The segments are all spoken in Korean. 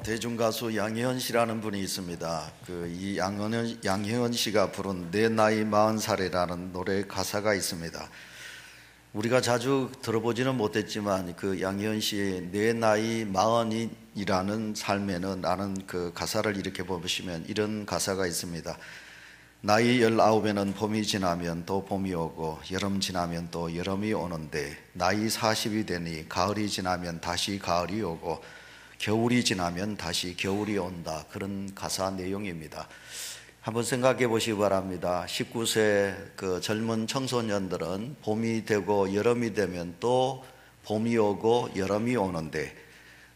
대중가수 양희은 씨라는 분이 있습니다. 이 양희은 씨가 부른 내 나이 40살이라는 노래 가사가 있습니다. 우리가 자주 들어보지는 못했지만 그 양희은 씨의 내 나이 40이라는 삶에는 나는 그 가사를 이렇게 보시면 이런 가사가 있습니다. 나이 19에는 봄이 지나면 또 봄이 오고 여름 지나면 또 여름이 오는데 나이 40이 되니 가을이 지나면 다시 가을이 오고 겨울이 지나면 다시 겨울이 온다. 그런 가사 내용입니다. 한번 생각해 보시기 바랍니다. 19세 그 젊은 청소년들은 봄이 되고 여름이 되면 또 봄이 오고 여름이 오는데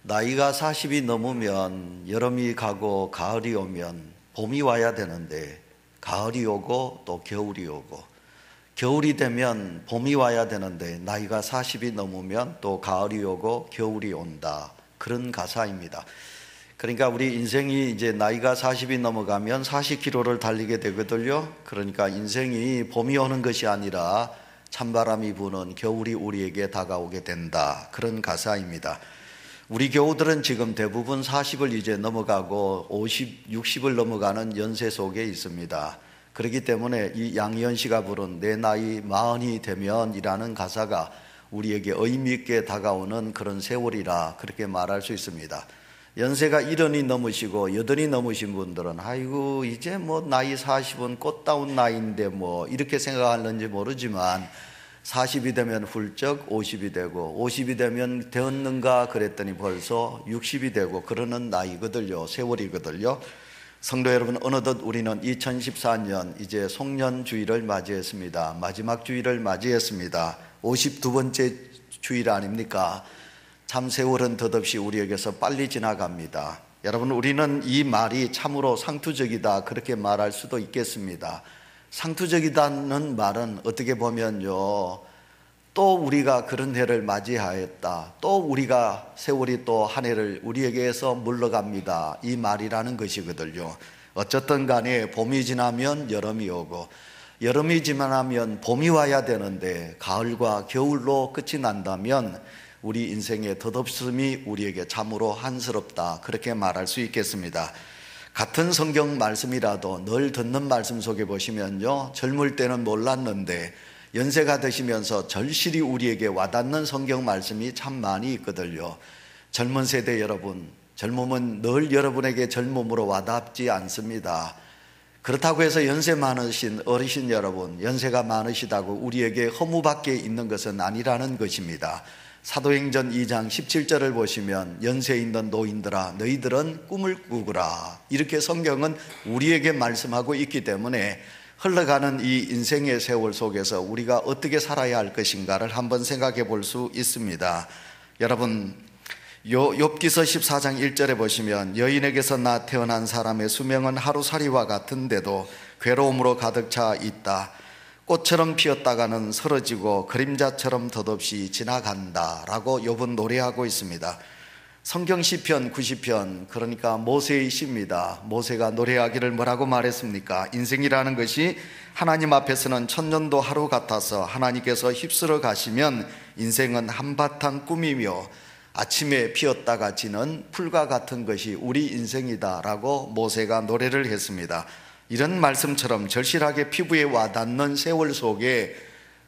나이가 40이 넘으면 여름이 가고 가을이 오면 봄이 와야 되는데 가을이 오고 또 겨울이 오고 겨울이 되면 봄이 와야 되는데 나이가 40이 넘으면 또 가을이 오고 겨울이 온다. 그런 가사입니다. 그러니까 우리 인생이 이제 나이가 40이 넘어가면 40km를 달리게 되거든요. 그러니까 인생이 봄이 오는 것이 아니라 찬바람이 부는 겨울이 우리에게 다가오게 된다. 그런 가사입니다. 우리 교우들은 지금 대부분 40을 이제 넘어가고 50, 60을 넘어가는 연세 속에 있습니다. 그렇기 때문에 이 양희은 씨가 부른 내 나이 40이 되면 이라는 가사가 우리에게 의미 있게 다가오는 그런 세월이라 그렇게 말할 수 있습니다. 연세가 70이 넘으시고 80이 넘으신 분들은 아이고 이제 뭐 나이 40은 꽃다운 나이인데 뭐 이렇게 생각하는지 모르지만 40이 되면 훌쩍 50이 되고 50이 되면 되었는가 그랬더니 벌써 60이 되고 그러는 나이거든요. 세월이거든요. 성도 여러분, 어느덧 우리는 2014년 이제 송년주일을 맞이했습니다. 마지막 주일을 맞이했습니다. 52번째 주일 아닙니까? 참 세월은 덧없이 우리에게서 빨리 지나갑니다. 여러분, 우리는 이 말이 참으로 상투적이다 그렇게 말할 수도 있겠습니다. 상투적이다는 말은 어떻게 보면요, 또 우리가 그런 해를 맞이하였다, 또 우리가 세월이 또 한 해를 우리에게서 물러갑니다, 이 말이라는 것이거든요. 어쨌든 간에 봄이 지나면 여름이 오고 여름이 지나면 봄이 와야 되는데 가을과 겨울로 끝이 난다면 우리 인생의 덧없음이 우리에게 참으로 한스럽다 그렇게 말할 수 있겠습니다. 같은 성경 말씀이라도 늘 듣는 말씀 속에 보시면요, 젊을 때는 몰랐는데 연세가 드시면서 절실히 우리에게 와닿는 성경 말씀이 참 많이 있거든요. 젊은 세대 여러분, 젊음은 늘 여러분에게 젊음으로 와닿지 않습니다. 그렇다고 해서 연세 많으신 어르신 여러분, 연세가 많으시다고 우리에게 허무밖에 있는 것은 아니라는 것입니다. 사도행전 2장 17절을 보시면 연세 있는 노인들아 너희들은 꿈을 꾸구라, 이렇게 성경은 우리에게 말씀하고 있기 때문에 흘러가는 이 인생의 세월 속에서 우리가 어떻게 살아야 할 것인가를 한번 생각해 볼 수 있습니다. 여러분, 욥기서 14장 1절에 보시면 여인에게서 나 태어난 사람의 수명은 하루살이와 같은데도 괴로움으로 가득 차 있다. 꽃처럼 피었다가는 쓰러지고 그림자처럼 덧없이 지나간다 라고 욥은 노래하고 있습니다. 성경 시편 90편, 그러니까 모세의 시입니다. 모세가 노래하기를 뭐라고 말했습니까? 인생이라는 것이 하나님 앞에서는 천년도 하루 같아서 하나님께서 휩쓸어 가시면 인생은 한바탕 꿈이며 아침에 피었다가 지는 풀과 같은 것이 우리 인생이다 라고 모세가 노래를 했습니다. 이런 말씀처럼 절실하게 피부에 와닿는 세월 속에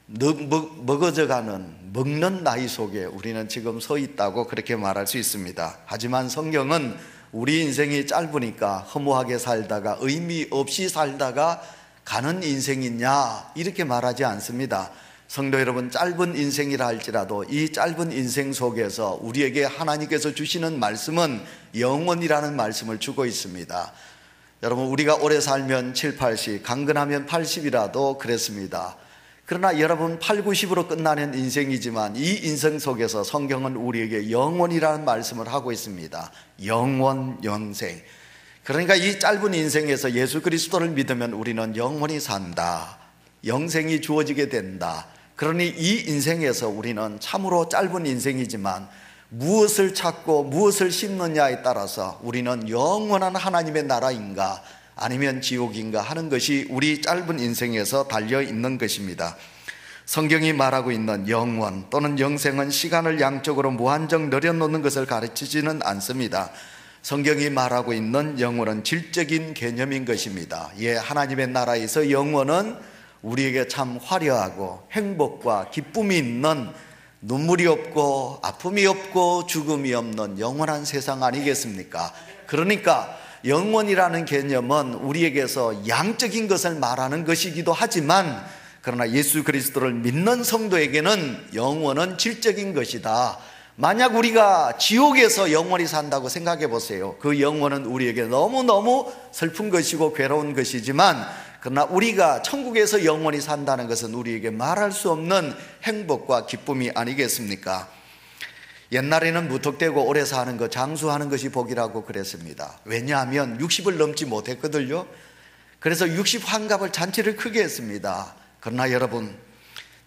먹어져가는 먹는 나이 속에 우리는 지금 서 있다고 그렇게 말할 수 있습니다. 하지만 성경은 우리 인생이 짧으니까 허무하게 살다가 의미 없이 살다가 가는 인생이냐 이렇게 말하지 않습니다. 성도 여러분, 짧은 인생이라 할지라도 이 짧은 인생 속에서 우리에게 하나님께서 주시는 말씀은 영원이라는 말씀을 주고 있습니다. 여러분, 우리가 오래 살면 7, 80, 강건하면 80이라도 그랬습니다. 그러나 여러분, 8, 90으로 끝나는 인생이지만 이 인생 속에서 성경은 우리에게 영원이라는 말씀을 하고 있습니다. 영원, 영생. 그러니까 이 짧은 인생에서 예수 그리스도를 믿으면 우리는 영원히 산다, 영생이 주어지게 된다. 그러니 이 인생에서 우리는 참으로 짧은 인생이지만 무엇을 찾고 무엇을 심느냐에 따라서 우리는 영원한 하나님의 나라인가 아니면 지옥인가 하는 것이 우리 짧은 인생에서 달려있는 것입니다. 성경이 말하고 있는 영원 또는 영생은 시간을 양쪽으로 무한정 늘여놓는 것을 가르치지는 않습니다. 성경이 말하고 있는 영원은 질적인 개념인 것입니다. 하나님의 나라에서 영원은 우리에게 참 화려하고 행복과 기쁨이 있는, 눈물이 없고 아픔이 없고 죽음이 없는 영원한 세상 아니겠습니까? 그러니까 영원이라는 개념은 우리에게서 양적인 것을 말하는 것이기도 하지만, 그러나 예수 그리스도를 믿는 성도에게는 영원은 질적인 것이다. 만약 우리가 지옥에서 영원히 산다고 생각해 보세요. 그 영원은 우리에게 너무너무 슬픈 것이고 괴로운 것이지만, 그러나 우리가 천국에서 영원히 산다는 것은 우리에게 말할 수 없는 행복과 기쁨이 아니겠습니까? 옛날에는 무턱대고 오래 사는 것, 장수하는 것이 복이라고 그랬습니다. 왜냐하면 60을 넘지 못했거든요. 그래서 60 환갑을 잔치를 크게 했습니다. 그러나 여러분,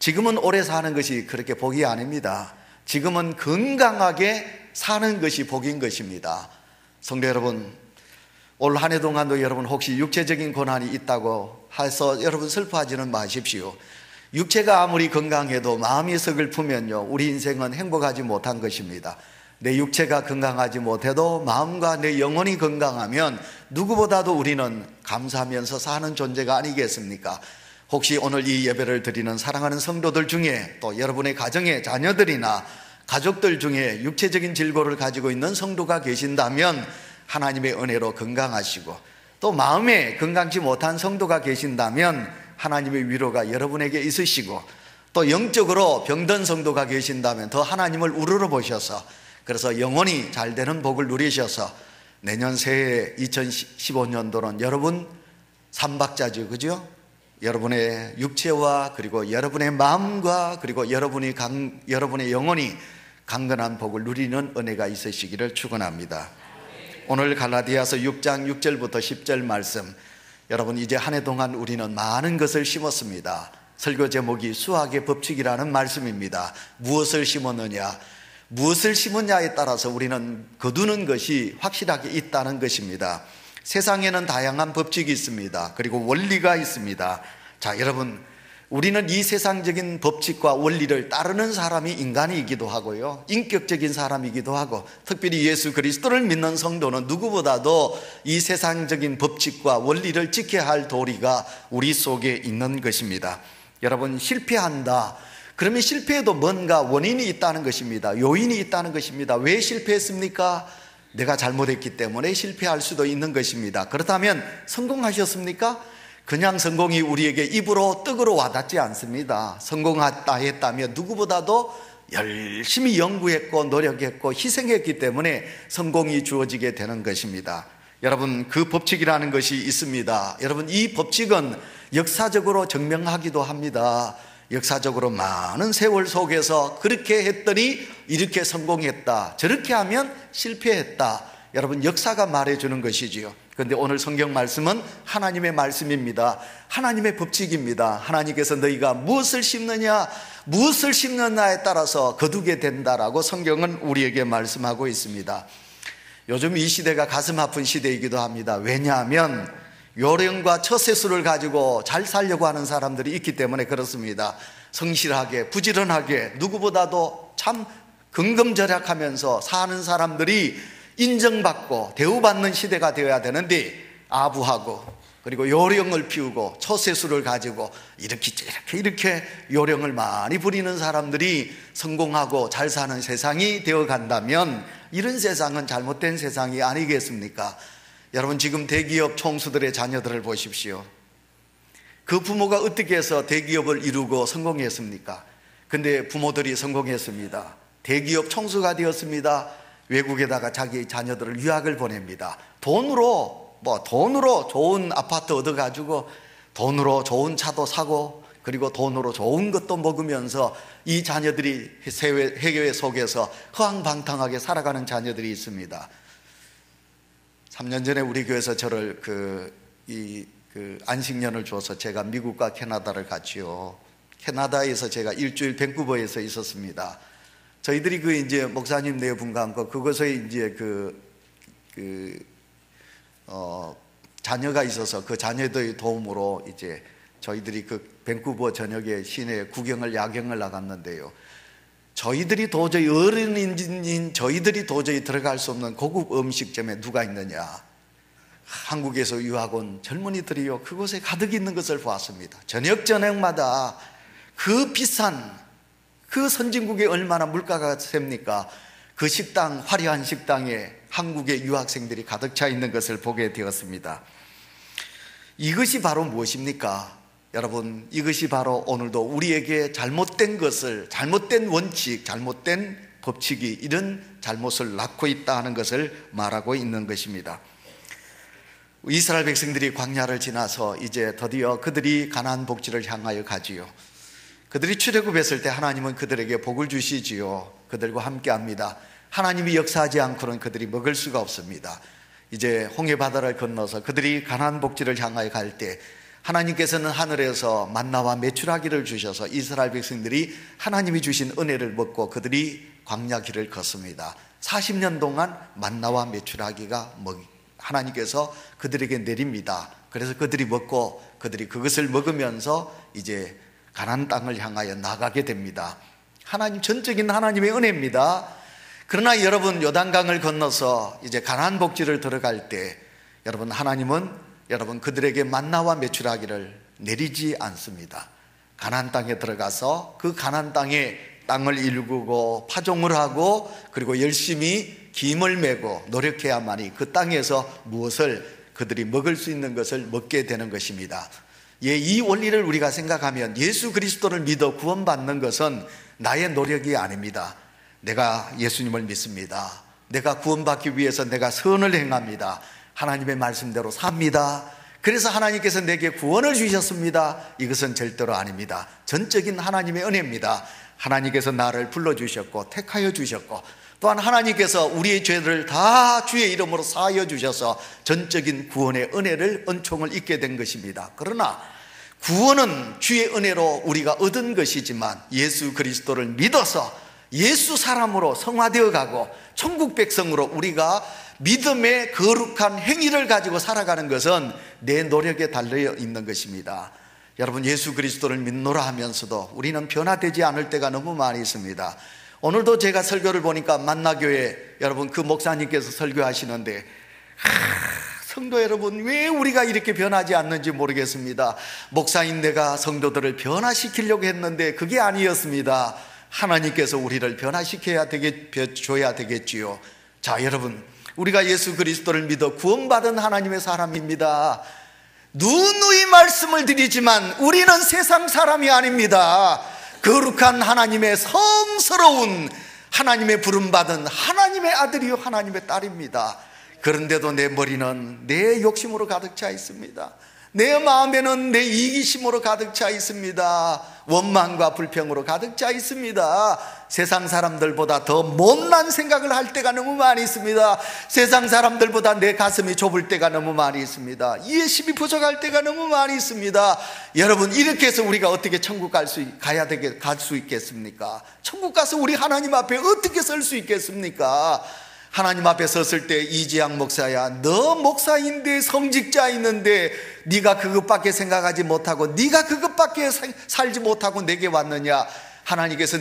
지금은 오래 사는 것이 그렇게 복이 아닙니다. 지금은 건강하게 사는 것이 복인 것입니다. 성도 여러분, 올 한 해 동안도 여러분 혹시 육체적인 고난이 있다고 해서 여러분 슬퍼하지는 마십시오. 육체가 아무리 건강해도 마음이 서글프면요, 우리 인생은 행복하지 못한 것입니다. 내 육체가 건강하지 못해도 마음과 내 영혼이 건강하면 누구보다도 우리는 감사하면서 사는 존재가 아니겠습니까? 혹시 오늘 이 예배를 드리는 사랑하는 성도들 중에, 또 여러분의 가정의 자녀들이나 가족들 중에 육체적인 질고를 가지고 있는 성도가 계신다면 하나님의 은혜로 건강하시고, 또 마음에 건강치 못한 성도가 계신다면 하나님의 위로가 여러분에게 있으시고, 또 영적으로 병든 성도가 계신다면 더 하나님을 우러러 보셔서, 그래서 영원히 잘 되는 복을 누리셔서 내년 새해 2015년도는 여러분 삼박자죠, 그죠? 여러분의 육체와 그리고 여러분의 마음과 그리고 여러분의 영혼이 강건한 복을 누리는 은혜가 있으시기를 축원합니다. 오늘 갈라디아서 6장 6절부터 10절 말씀, 여러분 이제 한 해 동안 우리는 많은 것을 심었습니다. 설교 제목이 수학의 법칙이라는 말씀입니다. 무엇을 심었느냐, 무엇을 심었냐에 따라서 우리는 거두는 것이 확실하게 있다는 것입니다. 세상에는 다양한 법칙이 있습니다. 그리고 원리가 있습니다. 자, 여러분, 우리는 이 세상적인 법칙과 원리를 따르는 사람이 인간이기도 하고요, 인격적인 사람이기도 하고, 특별히 예수 그리스도를 믿는 성도는 누구보다도 이 세상적인 법칙과 원리를 지켜야 할 도리가 우리 속에 있는 것입니다. 여러분, 실패한다 그러면 실패에도 뭔가 원인이 있다는 것입니다. 요인이 있다는 것입니다. 왜 실패했습니까? 내가 잘못했기 때문에 실패할 수도 있는 것입니다. 그렇다면 성공하셨습니까? 그냥 성공이 우리에게 입으로 떡으로 와닿지 않습니다. 성공했다 했다면 누구보다도 열심히 연구했고 노력했고 희생했기 때문에 성공이 주어지게 되는 것입니다. 여러분, 그 법칙이라는 것이 있습니다. 여러분, 이 법칙은 역사적으로 증명하기도 합니다. 역사적으로 많은 세월 속에서 그렇게 했더니 이렇게 성공했다, 저렇게 하면 실패했다, 여러분 역사가 말해주는 것이지요. 그런데 오늘 성경 말씀은 하나님의 말씀입니다. 하나님의 법칙입니다. 하나님께서 너희가 무엇을 심느냐, 무엇을 심느냐에 따라서 거두게 된다라고 성경은 우리에게 말씀하고 있습니다. 요즘 이 시대가 가슴 아픈 시대이기도 합니다. 왜냐하면 요령과 처세술을 가지고 잘 살려고 하는 사람들이 있기 때문에 그렇습니다. 성실하게 부지런하게 누구보다도 참 긍금절약하면서 사는 사람들이 인정받고 대우받는 시대가 되어야 되는데, 아부하고 그리고 요령을 피우고 처세술을 가지고 이렇게 요령을 많이 부리는 사람들이 성공하고 잘 사는 세상이 되어 간다면 이런 세상은 잘못된 세상이 아니겠습니까? 여러분, 지금 대기업 총수들의 자녀들을 보십시오. 그 부모가 어떻게 해서 대기업을 이루고 성공했습니까? 근데 부모들이 성공했습니다. 대기업 총수가 되었습니다. 외국에다가 자기 자녀들을 유학을 보냅니다. 돈으로 좋은 아파트 얻어가지고 돈으로 좋은 차도 사고, 그리고 돈으로 좋은 것도 먹으면서 이 자녀들이 해외 속에서 허황방탕하게 살아가는 자녀들이 있습니다. 3년 전에 우리 교회에서 저를 안식년을 줘서 제가 미국과 캐나다를 갔지요. 캐나다에서 제가 일주일 밴쿠버에서 있었습니다. 저희들이 이제 목사님 네 분과 함께 그곳에 이제 자녀가 있어서 그 자녀들의 도움으로 이제 저희들이 그 밴쿠버 전역의 시내 야경을 나갔는데요. 저희들이 도저히 어른인 저희들이 도저히 들어갈 수 없는 고급 음식점에 누가 있느냐? 한국에서 유학 온 젊은이들이요, 그곳에 가득 있는 것을 보았습니다. 저녁마다 그 비싼 그 선진국에 얼마나 물가가 셉니까? 그 식당, 화려한 식당에 한국의 유학생들이 가득 차 있는 것을 보게 되었습니다. 이것이 바로 무엇입니까? 여러분, 이것이 바로 오늘도 우리에게 잘못된 것을, 잘못된 원칙, 잘못된 법칙이 이런 잘못을 낳고 있다 하는 것을 말하고 있는 것입니다. 이스라엘 백성들이 광야를 지나서 이제 드디어 그들이 가나안 복지를 향하여 가지요. 그들이 출애굽했을 때 하나님은 그들에게 복을 주시지요. 그들과 함께 합니다. 하나님이 역사하지 않고는 그들이 먹을 수가 없습니다. 이제 홍해 바다를 건너서 그들이 가나안 복지를 향하여 갈 때 하나님께서는 하늘에서 만나와 메추라기를 주셔서 이스라엘 백성들이 하나님이 주신 은혜를 먹고 그들이 광야 길을 걷습니다. 40년 동안 만나와 메추라기가 하나님께서 그들에게 내립니다. 그래서 그들이 먹고 그들이 그것을 먹으면서 이제 가나안 땅을 향하여 나가게 됩니다. 하나님, 전적인 하나님의 은혜입니다. 그러나 여러분, 요단강을 건너서 이제 가나안 복지를 들어갈 때 여러분, 하나님은 여러분 그들에게 만나와 메추라기를 내리지 않습니다. 가나안 땅에 들어가서 그 가나안 땅을 일구고 파종을 하고 그리고 열심히 김을 메고 노력해야만이 그 땅에서 무엇을 그들이 먹을 수 있는 것을 먹게 되는 것입니다. 이 원리를 우리가 생각하면 예수 그리스도를 믿어 구원받는 것은 나의 노력이 아닙니다. 내가 예수님을 믿습니다. 내가 구원받기 위해서 내가 선을 행합니다. 하나님의 말씀대로 삽니다. 그래서 하나님께서 내게 구원을 주셨습니다. 이것은 절대로 아닙니다. 전적인 하나님의 은혜입니다. 하나님께서 나를 불러주셨고 택하여 주셨고 또한 하나님께서 우리의 죄를 다 주의 이름으로 사하여 주셔서 전적인 구원의 은혜를, 은총을 입게 된 것입니다. 그러나 구원은 주의 은혜로 우리가 얻은 것이지만 예수 그리스도를 믿어서 예수 사람으로 성화되어 가고 천국 백성으로 우리가 믿음의 거룩한 행위를 가지고 살아가는 것은 내 노력에 달려 있는 것입니다. 여러분, 예수 그리스도를 믿노라 하면서도 우리는 변화되지 않을 때가 너무 많이 있습니다. 오늘도 제가 설교를 보니까 만나교회 여러분 그 목사님께서 설교하시는데 성도 여러분, 왜 우리가 이렇게 변하지 않는지 모르겠습니다. 목사인 내가 성도들을 변화시키려고 했는데 그게 아니었습니다. 하나님께서 우리를 변화시켜야 줘야 되겠지요. 자, 여러분, 우리가 예수 그리스도를 믿어 구원받은 하나님의 사람입니다. 누누이 말씀을 드리지만 우리는 세상 사람이 아닙니다. 거룩한 하나님의 성스러운 하나님의 부름받은 하나님의 아들이요 하나님의 딸입니다. 그런데도 내 머리는 내 욕심으로 가득 차 있습니다. 내 마음에는 내 이기심으로 가득 차 있습니다. 원망과 불평으로 가득 차 있습니다. 세상 사람들보다 더 못난 생각을 할 때가 너무 많이 있습니다. 세상 사람들보다 내 가슴이 좁을 때가 너무 많이 있습니다. 이해심이 부족할 때가 너무 많이 있습니다. 여러분, 이렇게 해서 우리가 어떻게 천국 갈 수 있겠습니까? 천국 가서 우리 하나님 앞에 어떻게 설 수 있겠습니까? 하나님 앞에 섰을 때 이지양 목사야, 너 목사인데 성직자 있는데 네가 그것밖에 생각하지 못하고 네가 그것밖에 살지 못하고 내게 왔느냐? 하나님께서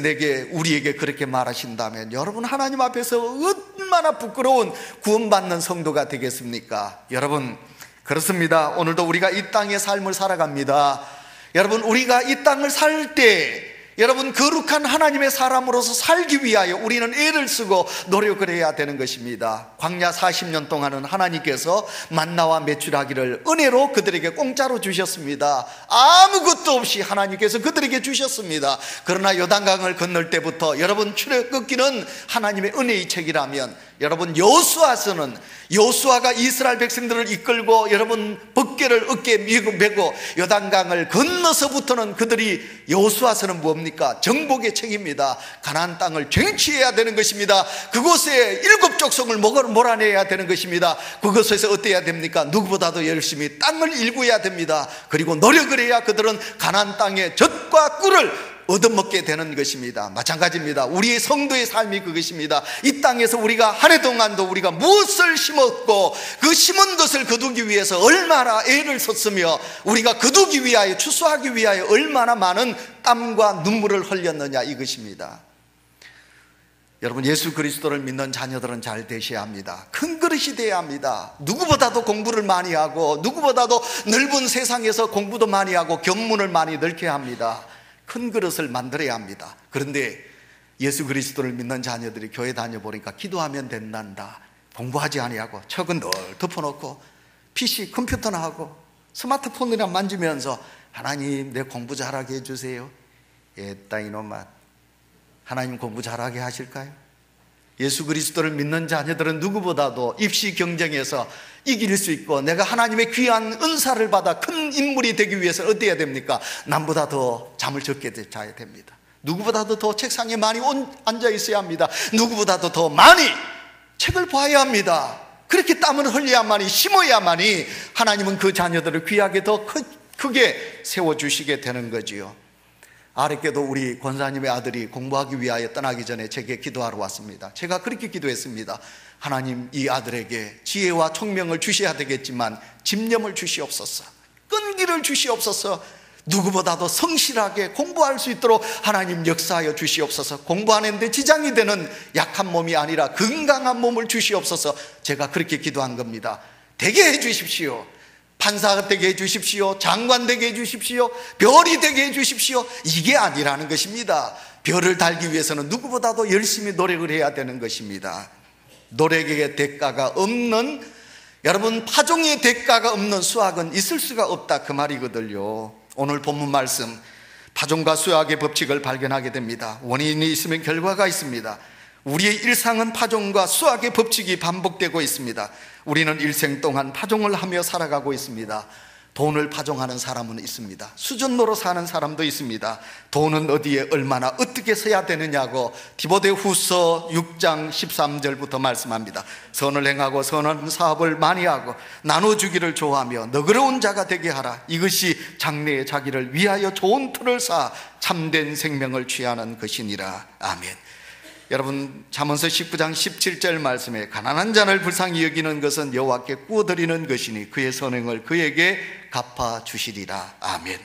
우리에게 그렇게 말하신다면 여러분, 하나님 앞에서 얼마나 부끄러운 구원받는 성도가 되겠습니까? 여러분, 그렇습니다. 오늘도 우리가 이 땅의 삶을 살아갑니다. 여러분, 우리가 이 땅을 살 때 여러분, 거룩한 하나님의 사람으로서 살기 위하여 우리는 애를 쓰고 노력을 해야 되는 것입니다. 광야 40년 동안은 하나님께서 만나와 메추라기를 은혜로 그들에게 공짜로 주셨습니다. 아무것도 없이 하나님께서 그들에게 주셨습니다. 그러나 요단강을 건널 때부터 여러분, 출애굽기는 하나님의 은혜의 책이라면 여러분, 여호수아가 이스라엘 백성들을 이끌고 여러분 법궤를 어깨에 메고 요단강을 건너서부터는 그들이 여호수아서는 뭡니까? 정복의 책입니다. 가나안 땅을 쟁취해야 되는 것입니다. 그곳에 7 족속을 몰아내야 되는 것입니다. 그곳에서 어때야 됩니까? 누구보다도 열심히 땅을 일구어야 됩니다. 그리고 노력을 해야 그들은 가나안 땅의 젖과 꿀을 얻어먹게 되는 것입니다. 마찬가지입니다. 우리의 성도의 삶이 그것입니다. 이 땅에서 우리가 한 해 동안도 우리가 무엇을 심었고 그 심은 것을 거두기 위해서 얼마나 애를 썼으며 우리가 거두기 위하여, 추수하기 위하여 얼마나 많은 땀과 눈물을 흘렸느냐, 이것입니다. 여러분, 예수 그리스도를 믿는 자녀들은 잘 되셔야 합니다. 큰 그릇이 되어야 합니다. 누구보다도 공부를 많이 하고, 누구보다도 넓은 세상에서 공부도 많이 하고 견문을 많이 넓혀야 합니다. 큰 그릇을 만들어야 합니다. 그런데 예수 그리스도를 믿는 자녀들이 교회 다녀보니까 기도하면 된단다, 공부하지 아니하고 척은 늘 덮어놓고 PC 컴퓨터나 하고 스마트폰이나 만지면서 하나님 내 공부 잘하게 해주세요. 에따 이놈아, 하나님 공부 잘하게 하실까요? 예수 그리스도를 믿는 자녀들은 누구보다도 입시 경쟁에서 이길 수 있고, 내가 하나님의 귀한 은사를 받아 큰 인물이 되기 위해서 어떻게 해야 됩니까? 남보다 더 잠을 적게 자야 됩니다. 누구보다도 더 책상에 많이 앉아 있어야 합니다. 누구보다도 더 많이 책을 봐야 합니다. 그렇게 땀을 흘려야만이, 심어야만이 하나님은 그 자녀들을 귀하게 더 크게 세워주시게 되는 거지요. 아랫께도 우리 권사님의 아들이 공부하기 위하여 떠나기 전에 제게 기도하러 왔습니다. 제가 그렇게 기도했습니다. 하나님, 이 아들에게 지혜와 총명을 주셔야 되겠지만 집념을 주시옵소서, 끈기를 주시옵소서, 누구보다도 성실하게 공부할 수 있도록 하나님 역사하여 주시옵소서, 공부하는데 지장이 되는 약한 몸이 아니라 건강한 몸을 주시옵소서. 제가 그렇게 기도한 겁니다. 되게 해 주십시오. 판사가 되게 해주십시오. 장관 되게 해주십시오. 별이 되게 해주십시오. 이게 아니라는 것입니다. 별을 달기 위해서는 누구보다도 열심히 노력을 해야 되는 것입니다. 노력의 대가가 없는, 여러분, 파종의 대가가 없는 수학은 있을 수가 없다, 그 말이거든요. 오늘 본문 말씀, 파종과 수학의 법칙을 발견하게 됩니다. 원인이 있으면 결과가 있습니다. 우리의 일상은 파종과 수학의 법칙이 반복되고 있습니다. 우리는 일생 동안 파종을 하며 살아가고 있습니다. 돈을 파종하는 사람은 있습니다. 수전노로 사는 사람도 있습니다. 돈은 어디에 얼마나 어떻게 써야 되느냐고 디모데후서 6장 13절부터 말씀합니다. 선을 행하고 선한 사업을 많이 하고 나눠주기를 좋아하며 너그러운 자가 되게 하라. 이것이 장래의 자기를 위하여 좋은 틀을 쌓아 참된 생명을 취하는 것이니라. 아멘. 여러분, 잠언서 19장 17절 말씀에 가난한 자를 불쌍히 여기는 것은 여호와께 구워드리는 것이니 그의 선행을 그에게 갚아주시리라. 아멘.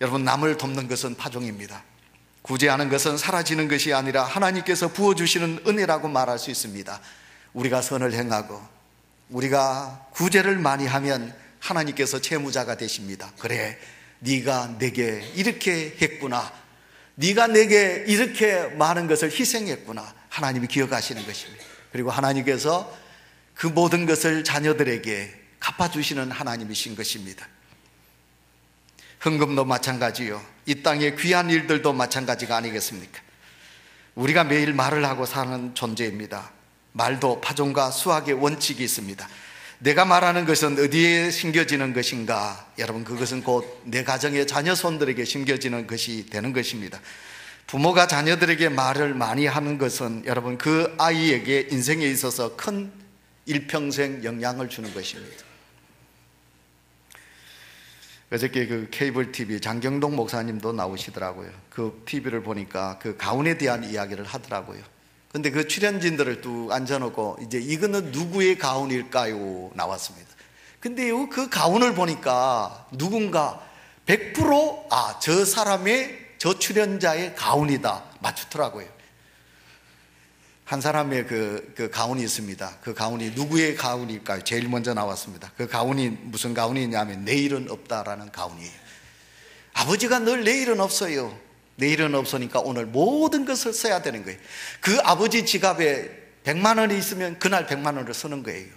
여러분, 남을 돕는 것은 파종입니다. 구제하는 것은 사라지는 것이 아니라 하나님께서 부어주시는 은혜라고 말할 수 있습니다. 우리가 선을 행하고 우리가 구제를 많이 하면 하나님께서 채무자가 되십니다. 그래, 네가 내게 이렇게 했구나, 네가 내게 이렇게 많은 것을 희생했구나, 하나님이 기억하시는 것입니다. 그리고 하나님께서 그 모든 것을 자녀들에게 갚아주시는 하나님이신 것입니다. 헌금도 마찬가지요. 이 땅의 귀한 일들도 마찬가지가 아니겠습니까? 우리가 매일 말을 하고 사는 존재입니다. 말도 파종과 수학의 원칙이 있습니다. 내가 말하는 것은 어디에 심겨지는 것인가? 여러분, 그것은 곧 내 가정의 자녀 손들에게 심겨지는 것이 되는 것입니다. 부모가 자녀들에게 말을 많이 하는 것은 여러분, 그 아이에게 인생에 있어서 큰 일평생 영향을 주는 것입니다. 어저께 그 케이블 TV 장경동 목사님도 나오시더라고요. 그 TV를 보니까 그 가훈에 대한 이야기를 하더라고요. 근데 그 출연진들을 뚝 앉혀놓고 이제 이거는 누구의 가훈일까요? 나왔습니다. 근데요, 그 가훈을 보니까 누군가 100% 저 사람의, 저 출연자의 가훈이다 맞추더라고요. 한 사람의 그 가훈이 있습니다. 그 가훈이 누구의 가훈일까요? 제일 먼저 나왔습니다. 그 가훈이 무슨 가훈이냐면 내일은 없다라는 가훈이에요. 아버지가 늘 내일은 없어요. 내일은 없으니까 오늘 모든 것을 써야 되는 거예요. 그 아버지 지갑에 100만 원이 있으면 그날 100만 원을 쓰는 거예요.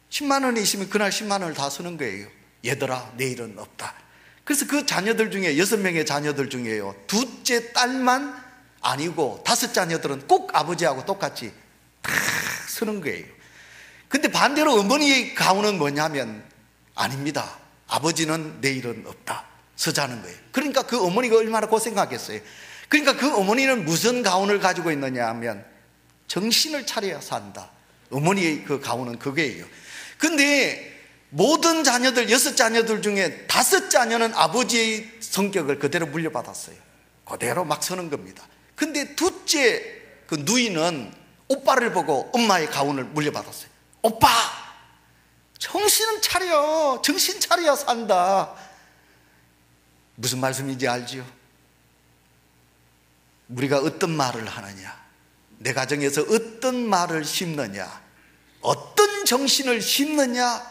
10만 원이 있으면 그날 10만 원을 다 쓰는 거예요. 얘들아, 내일은 없다. 그래서 그 자녀들 중에 6명의 자녀들 중에요, 둘째 딸만 아니고 5 자녀들은 꼭 아버지하고 똑같이 다 쓰는 거예요. 근데 반대로 어머니의 가훈은 뭐냐면 아닙니다. 아버지는 내일은 없다, 쓰자는 거예요. 그러니까 그 어머니가 얼마나 고생하겠어요. 그러니까 그 어머니는 무슨 가훈을 가지고 있느냐 하면 정신을 차려야 산다. 어머니의 그 가훈은 그게예요. 근데 모든 자녀들, 6 자녀들 중에 5 자녀는 아버지의 성격을 그대로 물려받았어요. 그대로 막 서는 겁니다. 근데 둘째 그 누이는 오빠를 보고 엄마의 가훈을 물려받았어요. 오빠, 정신은 차려, 정신 차려야 산다. 무슨 말씀인지 알지요? 우리가 어떤 말을 하느냐, 내 가정에서 어떤 말을 심느냐, 어떤 정신을 심느냐,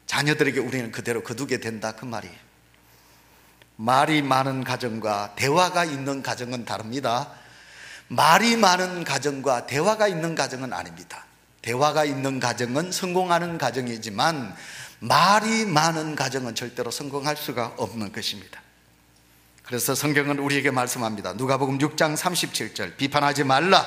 자녀들에게 우리는 그대로 거두게 된다, 그 말이에요. 말이 많은 가정과 대화가 있는 가정은 다릅니다. 말이 많은 가정과 대화가 있는 가정은 아닙니다. 대화가 있는 가정은 성공하는 가정이지만 말이 많은 가정은 절대로 성공할 수가 없는 것입니다. 그래서 성경은 우리에게 말씀합니다. 누가복음 6장 37절, 비판하지 말라,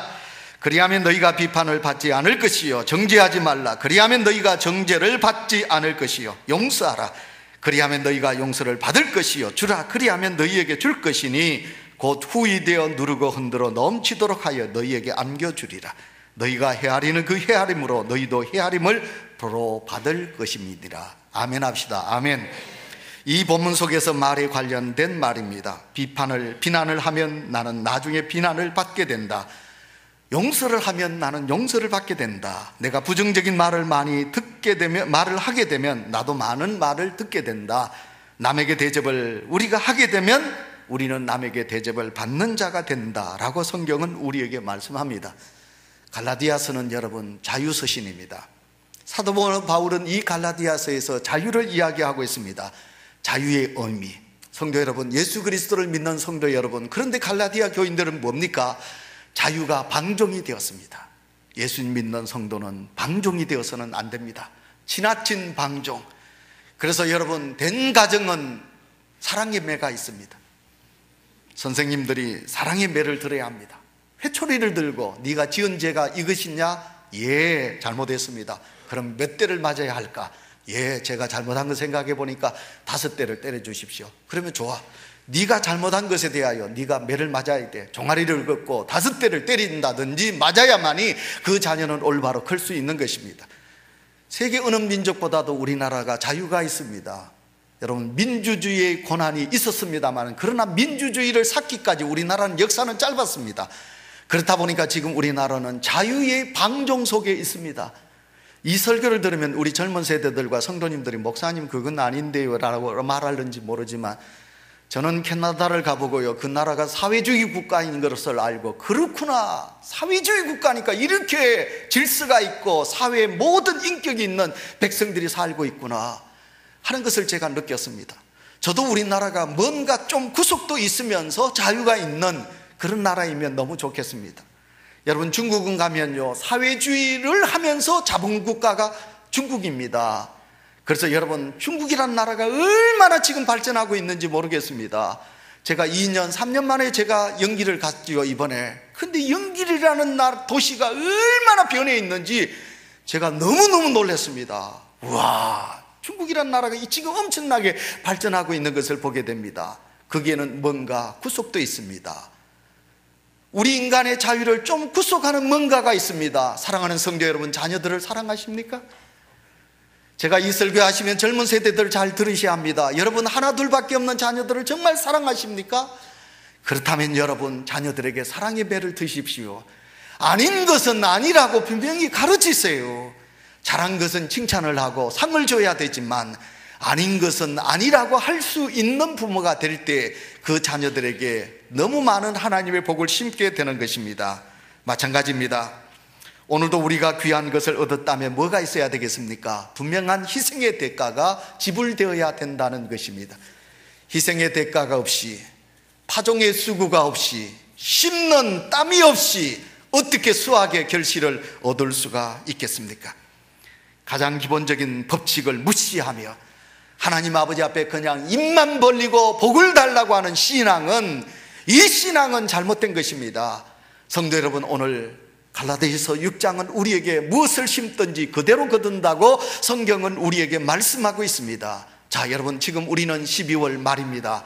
그리하면 너희가 비판을 받지 않을 것이요, 정죄하지 말라, 그리하면 너희가 정죄를 받지 않을 것이요, 용서하라, 그리하면 너희가 용서를 받을 것이요, 주라, 그리하면 너희에게 줄 것이니 곧 후이되어 누르고 흔들어 넘치도록 하여 너희에게 안겨주리라. 너희가 헤아리는 그 헤아림으로 너희도 헤아림을 도로 받을 것입니다. 아멘 합시다. 아멘. 이 본문 속에서 말에 관련된 말입니다. 비난을 하면 나는 나중에 비난을 받게 된다. 용서를 하면 나는 용서를 받게 된다. 내가 부정적인 말을 많이 말을 하게 되면 나도 많은 말을 듣게 된다. 남에게 대접을 우리가 하게 되면 우리는 남에게 대접을 받는 자가 된다라고 성경은 우리에게 말씀합니다. 갈라디아서는 여러분 자유서신입니다. 사도 바울은 이 갈라디아서에서 자유를 이야기하고 있습니다. 자유의 의미. 성도 여러분, 예수 그리스도를 믿는 성도 여러분, 그런데 갈라디아 교인들은 뭡니까? 자유가 방종이 되었습니다. 예수님 믿는 성도는 방종이 되어서는 안 됩니다. 지나친 방종. 그래서 여러분, 된 가정은 사랑의 매가 있습니다. 선생님들이 사랑의 매를 들어야 합니다. 회초리를 들고 네가 지은 죄가 이것이냐? 예, 잘못했습니다. 그럼 몇 대를 맞아야 할까? 예, 제가 잘못한 거 생각해 보니까 5대를 때려 주십시오. 그러면 좋아. 네가 잘못한 것에 대하여 네가 매를 맞아야 돼. 종아리를 긋고 5대를 때린다든지 맞아야만이 그 자녀는 올바로 클 수 있는 것입니다. 세계 어느 민족보다도 우리나라가 자유가 있습니다. 여러분, 민주주의의 고난이 있었습니다만, 그러나 민주주의를 쌓기까지 우리나라는 역사는 짧았습니다. 그렇다 보니까 지금 우리나라는 자유의 방종 속에 있습니다. 이 설교를 들으면 우리 젊은 세대들과 성도님들이 목사님 그건 아닌데요 라고 말하는지 모르지만, 저는 캐나다를 가보고요, 그 나라가 사회주의 국가인 것을 알고, 그렇구나, 사회주의 국가니까 이렇게 질서가 있고 사회에 모든 인격이 있는 백성들이 살고 있구나 하는 것을 제가 느꼈습니다. 저도 우리나라가 뭔가 좀 구속도 있으면서 자유가 있는 그런 나라이면 너무 좋겠습니다. 여러분, 중국은 가면요, 사회주의를 하면서 자본국가가 중국입니다. 그래서 여러분, 중국이라는 나라가 얼마나 지금 발전하고 있는지 모르겠습니다. 제가 2년, 3년 만에 제가 영길을 갔지요, 이번에. 근데 영길이라는 도시가 얼마나 변해 있는지 제가 너무너무 놀랐습니다. 우와, 중국이라는 나라가 지금 엄청나게 발전하고 있는 것을 보게 됩니다. 거기에는 뭔가 구속도 있습니다. 우리 인간의 자유를 좀 구속하는 뭔가가 있습니다. 사랑하는 성도 여러분, 자녀들을 사랑하십니까? 제가 이 설교 하시면 젊은 세대들 잘 들으셔야 합니다. 여러분, 하나 둘밖에 없는 자녀들을 정말 사랑하십니까? 그렇다면 여러분, 자녀들에게 사랑의 배를 드십시오. 아닌 것은 아니라고 분명히 가르치세요. 잘한 것은 칭찬을 하고 상을 줘야 되지만, 아닌 것은 아니라고 할 수 있는 부모가 될 때 그 자녀들에게 너무 많은 하나님의 복을 심게 되는 것입니다. 마찬가지입니다. 오늘도 우리가 귀한 것을 얻었다면 뭐가 있어야 되겠습니까? 분명한 희생의 대가가 지불되어야 된다는 것입니다. 희생의 대가가 없이, 파종의 수고가 없이, 심는 땀이 없이 어떻게 수확의 결실을 얻을 수가 있겠습니까? 가장 기본적인 법칙을 무시하며 하나님 아버지 앞에 그냥 입만 벌리고 복을 달라고 하는 신앙은, 이 신앙은 잘못된 것입니다. 성도 여러분, 오늘 갈라디아서 6장은 우리에게 무엇을 심든지 그대로 거둔다고 성경은 우리에게 말씀하고 있습니다. 자, 여러분, 지금 우리는 12월 말입니다.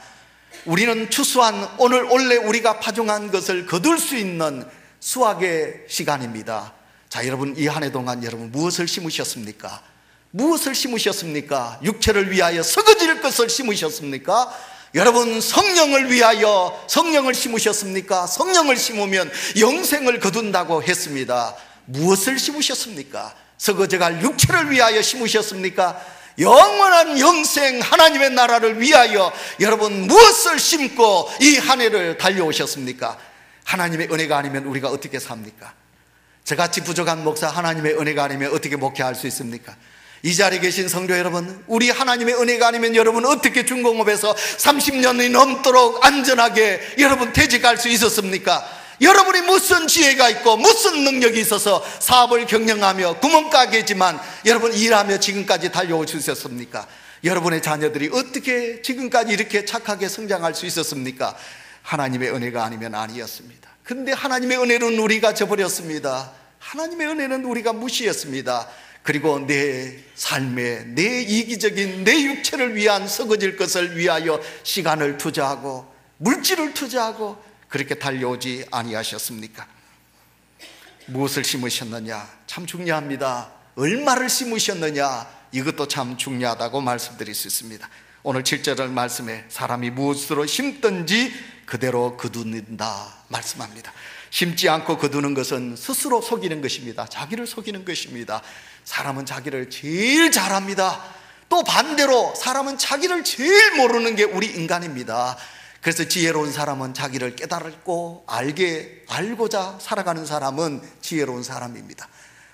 우리는 추수한, 오늘 원래 우리가 파종한 것을 거둘 수 있는 수확의 시간입니다. 자, 여러분, 이 한 해 동안 여러분 무엇을 심으셨습니까? 무엇을 심으셨습니까? 육체를 위하여 썩어질 것을 심으셨습니까? 여러분, 성령을 위하여 성령을 심으셨습니까? 성령을 심으면 영생을 거둔다고 했습니다. 무엇을 심으셨습니까? 썩어져갈 육체를 위하여 심으셨습니까? 영원한 영생, 하나님의 나라를 위하여 여러분 무엇을 심고 이 한 해를 달려오셨습니까? 하나님의 은혜가 아니면 우리가 어떻게 삽니까? 저같이 부족한 목사, 하나님의 은혜가 아니면 어떻게 목회할 수 있습니까? 이 자리에 계신 성도 여러분, 우리 하나님의 은혜가 아니면 여러분 어떻게 중공업에서 30년이 넘도록 안전하게 여러분 퇴직할 수 있었습니까? 여러분이 무슨 지혜가 있고 무슨 능력이 있어서 사업을 경영하며 구멍가게지만 여러분 일하며 지금까지 달려올 수 있었습니까? 여러분의 자녀들이 어떻게 지금까지 이렇게 착하게 성장할 수 있었습니까? 하나님의 은혜가 아니면 아니었습니다. 그런데 하나님의 은혜는 우리가 저버렸습니다. 하나님의 은혜는 우리가 무시했습니다. 그리고 내 삶에 내 이기적인 내 육체를 위한 썩어질 것을 위하여 시간을 투자하고 물질을 투자하고 그렇게 달려오지 아니하셨습니까? 무엇을 심으셨느냐? 참 중요합니다. 얼마를 심으셨느냐? 이것도 참 중요하다고 말씀드릴 수 있습니다. 오늘 7절 말씀에 사람이 무엇으로 심든지 그대로 거둔다 말씀합니다. 심지 않고 거두는 것은 스스로 속이는 것입니다. 자기를 속이는 것입니다. 사람은 자기를 제일 잘합니다. 또 반대로 사람은 자기를 제일 모르는 게 우리 인간입니다. 그래서 지혜로운 사람은 자기를 깨달고 알고자 살아가는 사람은 지혜로운 사람입니다.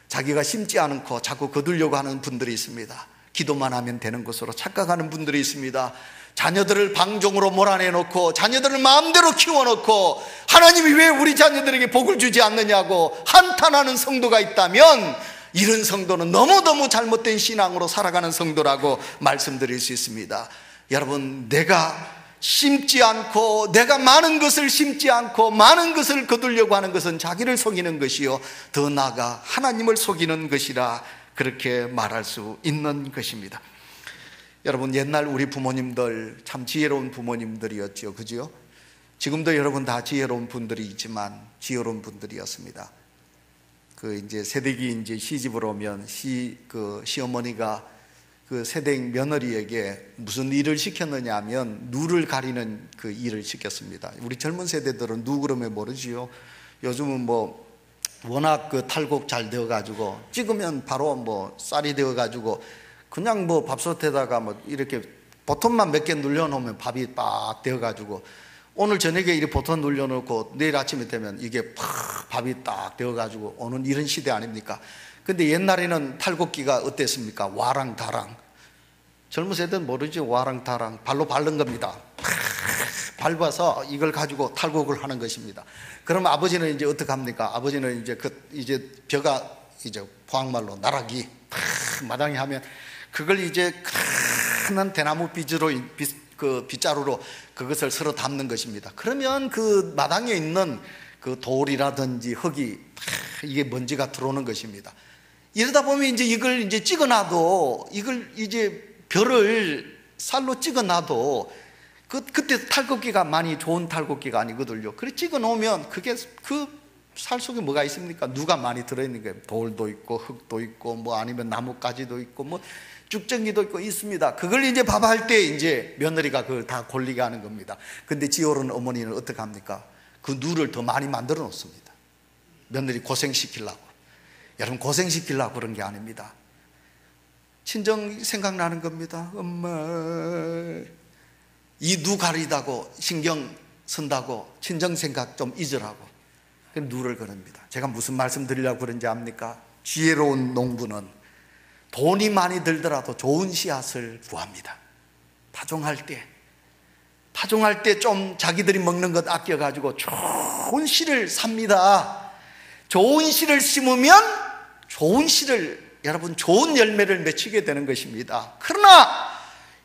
자기가 심지 않고 자꾸 거두려고 하는 분들이 있습니다. 기도만 하면 되는 것으로 착각하는 분들이 있습니다. 자녀들을 방종으로 몰아내놓고 자녀들을 마음대로 키워놓고 하나님이 왜 우리 자녀들에게 복을 주지 않느냐고 한탄하는 성도가 있다면 이런 성도는 너무너무 잘못된 신앙으로 살아가는 성도라고 말씀드릴 수 있습니다. 여러분, 내가 심지 않고 내가 많은 것을 심지 않고 많은 것을 거두려고 하는 것은 자기를 속이는 것이요 더 나아가 하나님을 속이는 것이라 그렇게 말할 수 있는 것입니다. 여러분, 옛날 우리 부모님들 참 지혜로운 부모님들이었죠, 그죠? 지금도 여러분 다 지혜로운 분들이 있지만 지혜로운 분들이었습니다. 이제 새댁이 이제 시집을 오면 시어머니가 그 새댁 며느리에게 무슨 일을 시켰느냐 하면 누를 가리는 그 일을 시켰습니다. 우리 젊은 세대들은 누 그러면 모르지요. 요즘은 뭐 워낙 그 탈곡 잘 되어가지고 찍으면 바로 쌀이 되어가지고 그냥 밥솥에다가 이렇게 버튼만 몇 개 눌려놓으면 밥이 빡 되어가지고 오늘 저녁에 이렇게 버튼 눌려놓고 내일 아침에 되면 이게 팍 밥이 딱 되어가지고 오는 이런 시대 아닙니까? 근데 옛날에는 탈곡기가 어땠습니까? 와랑다랑. 젊은 세대는 모르죠. 와랑다랑. 발로 밟는 겁니다. 밟아서 이걸 가지고 탈곡을 하는 것입니다. 그럼 아버지는 이제 어떻게 합니까? 아버지는 이제 벼가 이제 포항말로 나락이 마당에 하면 그걸 이제 큰 대나무 빗자루로 그것을 서로 담는 것입니다. 그러면 그 마당에 있는 그 돌이라든지 흙이 이게 먼지가 들어오는 것입니다. 이러다 보면 이제 이걸 이제 찍어놔도 이걸 이제 벼를 쌀로 찍어놔도 그때 탈곡기가 많이 좋은 탈곡기가 아니거든요. 그래 찍어놓으면 그게 그 쌀 속에 뭐가 있습니까? 누가 많이 들어있는 거예요. 돌도 있고 흙도 있고 아니면 나뭇가지도 있고 쭉정이도 있고 있습니다. 그걸 이제 밥할 때 이제 며느리가 그걸 다 골리게 하는 겁니다. 근데 지혜로운 어머니는 어떻게 합니까? 그 누를 더 많이 만들어 놓습니다. 며느리 고생시키려고. 여러분, 고생시키려고 그런 게 아닙니다. 친정 생각나는 겁니다. 엄마, 이 누 가리다고 신경 쓴다고 친정 생각 좀 잊으라고 그 누를 거릅니다. 제가 무슨 말씀 드리려고 그런지 압니까? 지혜로운 농부는 돈이 많이 들더라도 좋은 씨앗을 구합니다. 파종할 때 좀 자기들이 먹는 것 아껴가지고 좋은 씨를 삽니다. 좋은 씨를 심으면 좋은 씨를 여러분 좋은 열매를 맺히게 되는 것입니다. 그러나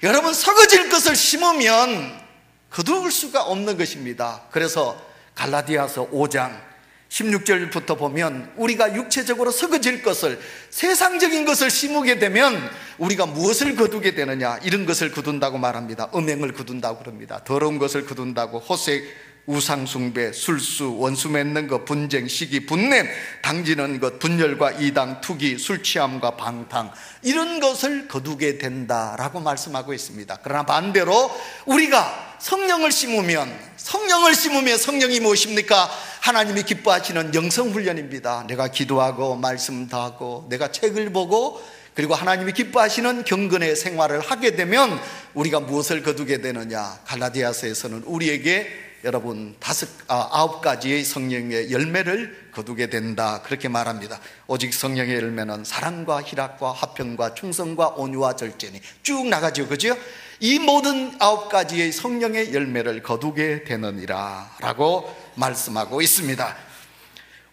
여러분 썩어질 것을 심으면 거둘 수가 없는 것입니다. 그래서 갈라디아서 5장 16절부터 보면 우리가 육체적으로 썩어질 것을 세상적인 것을 심게 되면 우리가 무엇을 거두게 되느냐, 이런 것을 거둔다고 말합니다. 음행을 거둔다고 그럽니다. 더러운 것을 거둔다고. 호색, 우상숭배, 술수, 원수 맺는 것, 분쟁, 시기, 분냄, 당지는 것, 분열과 이당, 투기, 술취함과 방탕, 이런 것을 거두게 된다라고 말씀하고 있습니다. 그러나 반대로 우리가 성령을 심으면 성령이 무엇입니까? 하나님이 기뻐하시는 영성훈련입니다. 내가 기도하고 말씀도 하고 내가 책을 보고 그리고 하나님이 기뻐하시는 경건의 생활을 하게 되면 우리가 무엇을 거두게 되느냐? 갈라디아서에서는 우리에게 여러분 9가지의 성령의 열매를 거두게 된다, 그렇게 말합니다. 오직 성령의 열매는 사랑과 희락과 화평과 충성과 온유와 절제니 쭉 나가죠, 그죠? 이 모든 9가지의 성령의 열매를 거두게 되느니라 라고 말씀하고 있습니다.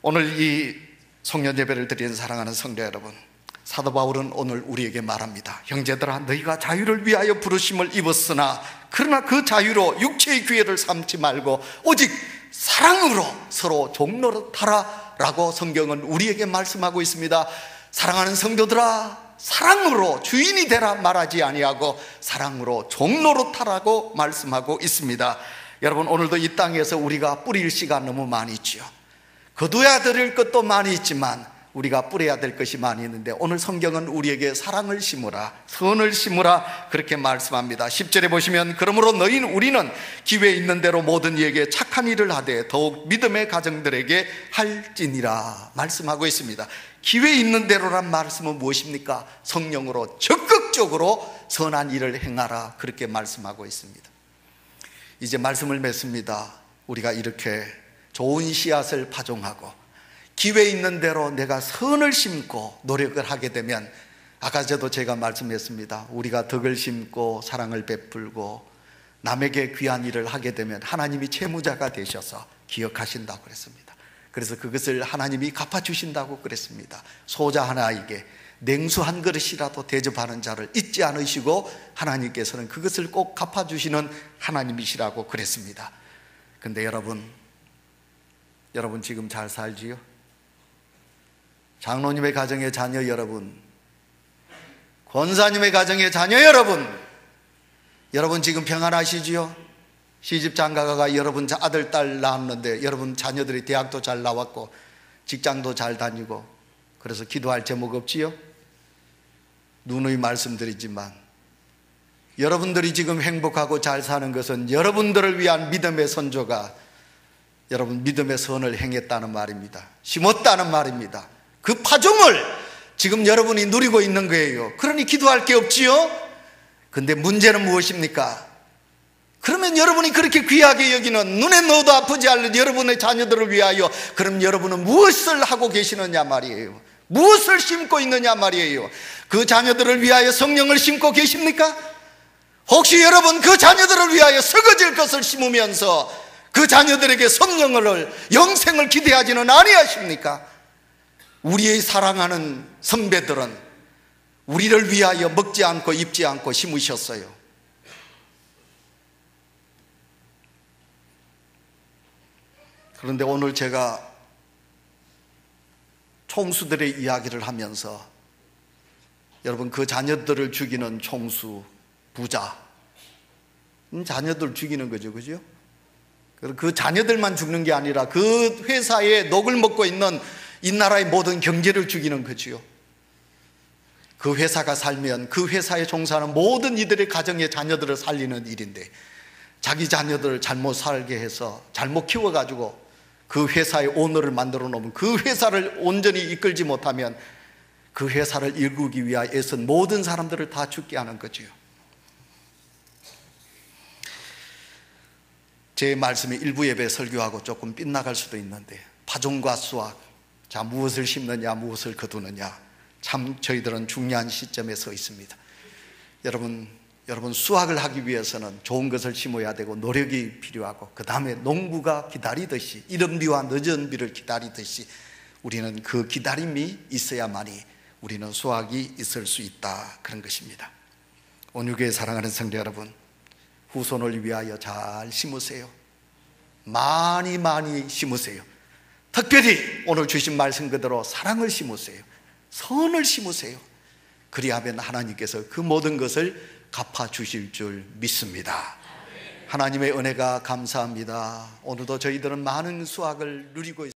오늘 이 송년 예배를 드리는 사랑하는 성도 여러분, 사도 바울은 오늘 우리에게 말합니다. 형제들아, 너희가 자유를 위하여 부르심을 입었으나 그러나 그 자유로 육체의 기회를 삼지 말고 오직 사랑으로 서로 종노릇하라 라고 성경은 우리에게 말씀하고 있습니다. 사랑하는 성도들아, 사랑으로 주인이 되라 말하지 아니하고 사랑으로 종노릇하라고 말씀하고 있습니다. 여러분, 오늘도 이 땅에서 우리가 뿌릴 씨가 너무 많이 있죠. 거둬야 될 것도 많이 있지만 우리가 뿌려야 될 것이 많이 있는데, 오늘 성경은 우리에게 사랑을 심으라, 선을 심으라 그렇게 말씀합니다. 10절에 보시면 그러므로 우리는 기회 있는 대로 모든 이에게 착한 일을 하되 더욱 믿음의 가정들에게 할지니라 말씀하고 있습니다. 기회 있는 대로란 말씀은 무엇입니까? 성령으로 적극적으로 선한 일을 행하라 그렇게 말씀하고 있습니다. 이제 말씀을 맺습니다. 우리가 이렇게 좋은 씨앗을 파종하고 기회 있는 대로 내가 선을 심고 노력을 하게 되면, 아까 제가 말씀했습니다. 우리가 덕을 심고 사랑을 베풀고 남에게 귀한 일을 하게 되면 하나님이 채무자가 되셔서 기억하신다고 그랬습니다. 그래서 그것을 하나님이 갚아주신다고 그랬습니다. 소자 하나에게 냉수 한 그릇이라도 대접하는 자를 잊지 않으시고 하나님께서는 그것을 꼭 갚아주시는 하나님이시라고 그랬습니다. 근데 여러분 지금 잘 살지요? 장로님의 가정의 자녀 여러분, 권사님의 가정의 자녀 여러분 지금 평안하시지요? 시집 장가가 여러분 아들 딸 낳았는데 여러분 자녀들이 대학도 잘 나왔고 직장도 잘 다니고, 그래서 기도할 제목 없지요? 누누이 말씀드리지만 여러분들이 지금 행복하고 잘 사는 것은 여러분들을 위한 믿음의 선조가 여러분 믿음의 선을 행했다는 말입니다. 심었다는 말입니다. 그 파종을 지금 여러분이 누리고 있는 거예요. 그러니 기도할 게 없지요? 근데 문제는 무엇입니까? 그러면 여러분이 그렇게 귀하게 여기는, 눈에 넣어도 아프지 않는 여러분의 자녀들을 위하여 그럼 여러분은 무엇을 하고 계시느냐 말이에요. 무엇을 심고 있느냐 말이에요. 그 자녀들을 위하여 성령을 심고 계십니까? 혹시 여러분 그 자녀들을 위하여 썩어질 것을 심으면서 그 자녀들에게 성령을, 영생을 기대하지는 아니하십니까? 우리의 사랑하는 선배들은 우리를 위하여 먹지 않고 입지 않고 심으셨어요. 그런데 오늘 제가 총수들의 이야기를 하면서 여러분 그 자녀들을 죽이는 총수, 부자, 자녀들 죽이는 거죠, 그죠? 그 자녀들만 죽는 게 아니라 그 회사에 녹을 먹고 있는 이 나라의 모든 경제를 죽이는 거지요. 그 회사가 살면 그 회사에 종사하는 모든 이들의 가정의 자녀들을 살리는 일인데, 자기 자녀들을 잘못 살게 해서 잘못 키워가지고 그 회사의 오너를 만들어 놓으면 그 회사를 온전히 이끌지 못하면 그 회사를 일구기 위하여 애쓴 모든 사람들을 다 죽게 하는 거지요. 제 말씀이 일부 예배 설교하고 조금 빗나갈 수도 있는데, 파종과 수확, 자, 무엇을 심느냐 무엇을 거두느냐, 참 저희들은 중요한 시점에 서 있습니다. 여러분 수확을 하기 위해서는 좋은 것을 심어야 되고 노력이 필요하고, 그 다음에 농부가 기다리듯이, 이른 비와 늦은 비를 기다리듯이 우리는 그 기다림이 있어야만이 우리는 수확이 있을 수 있다, 그런 것입니다. 온유교회 사랑하는 성도 여러분, 후손을 위하여 잘 심으세요. 많이 심으세요. 특별히 오늘 주신 말씀 그대로 사랑을 심으세요. 선을 심으세요. 그리하면 하나님께서 그 모든 것을 갚아주실 줄 믿습니다. 하나님의 은혜가 감사합니다. 오늘도 저희들은 많은 수확을 누리고 있습니다.